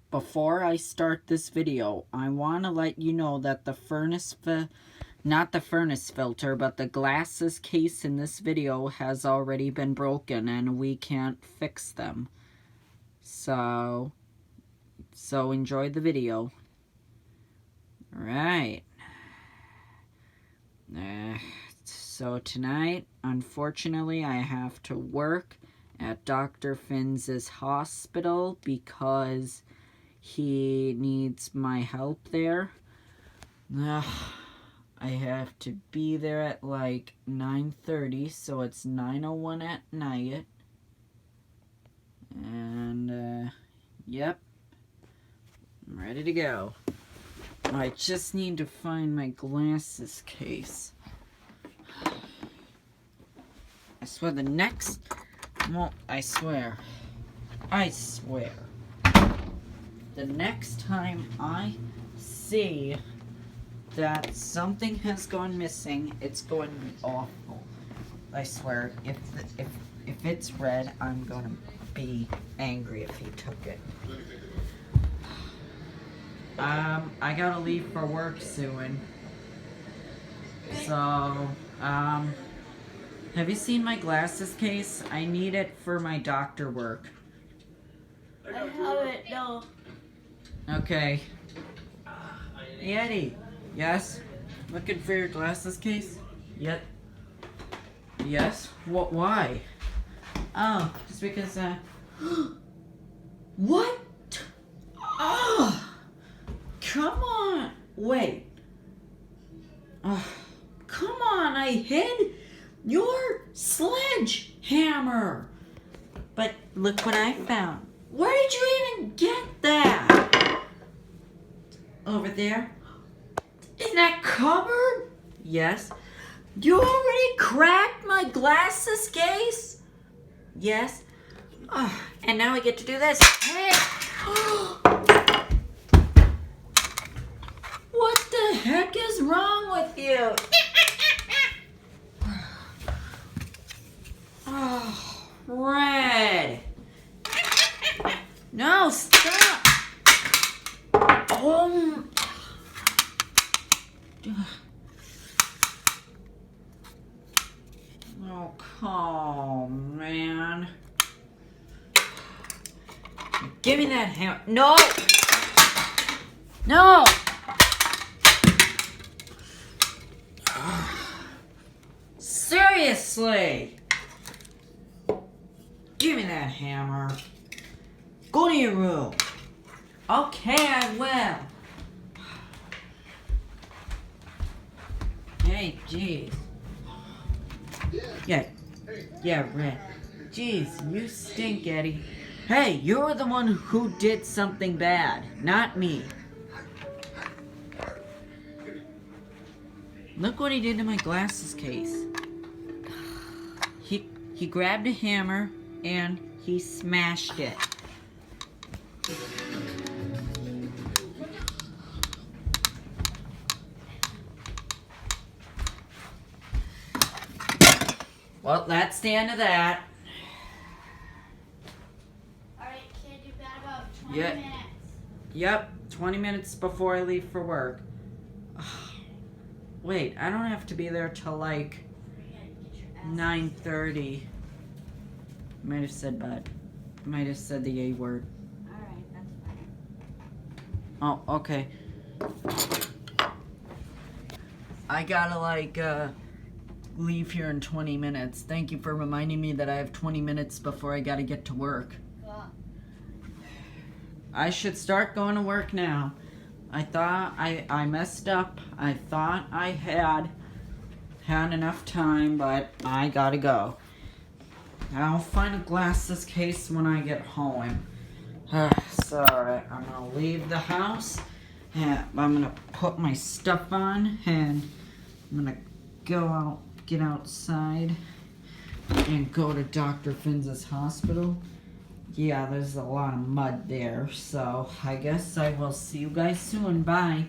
Before I start this video, I want to let you know that the not the furnace filter, but the glasses case in this video has already been broken and we can't fix them. So enjoy the video. Alright. So tonight, unfortunately, I have to work at Dr. Finn's hospital because he needs my help there. I have to be there at like 9:30, so it's 9:01 at night. And, yep, I'm ready to go. I just need to find my glasses case. I swear I swear. The next time I see that something has gone missing, it's going to be awful. I swear, if it's red, I'm going to be angry if he took it. I gotta leave for work soon. So, have you seen my glasses case? I need it for my doctor work. I haven't, no. Okay. Hey, Eddie. Yes? Looking for your glasses case? Yep. Yes? What? Why? Oh, just because, What? Oh! Come on! Wait. Come on, I hid your sledgehammer! But look what I found. Where did you even get that? Over there? In that cupboard? Yes. You already cracked my glasses case? Yes. And now I get to do this. Hey! What the heck is wrong with you? Oh, Red. No, stop. Oh, come, man. Give me that hammer. No! No! Seriously! Give me that hammer. Go to your room. Okay, I will. Hey, jeez. Yeah, Red. Jeez, you stink, Eddie. Hey, you're the one who did something bad, not me. Look what he did to my glasses case. He grabbed a hammer and he smashed it. Well, that's the end of that. Alright, can't do that about 20 minutes. Yep, 20 minutes before I leave for work. Wait, I don't have to be there till like 9:30. Might have said the A word. Alright, that's fine. Oh, okay. I gotta leave here in 20 minutes. Thank you for reminding me that I have 20 minutes before I gotta get to work. I should start going to work now. I thought I messed up. I thought I had enough time, but I gotta go. I'll find a glasses case when I get home. Sorry, I'm gonna leave the house. And I'm gonna put my stuff on, and I'm gonna get outside, and go to Dr. Finn's hospital. Yeah, there's a lot of mud there, so I guess I will see you guys soon. Bye.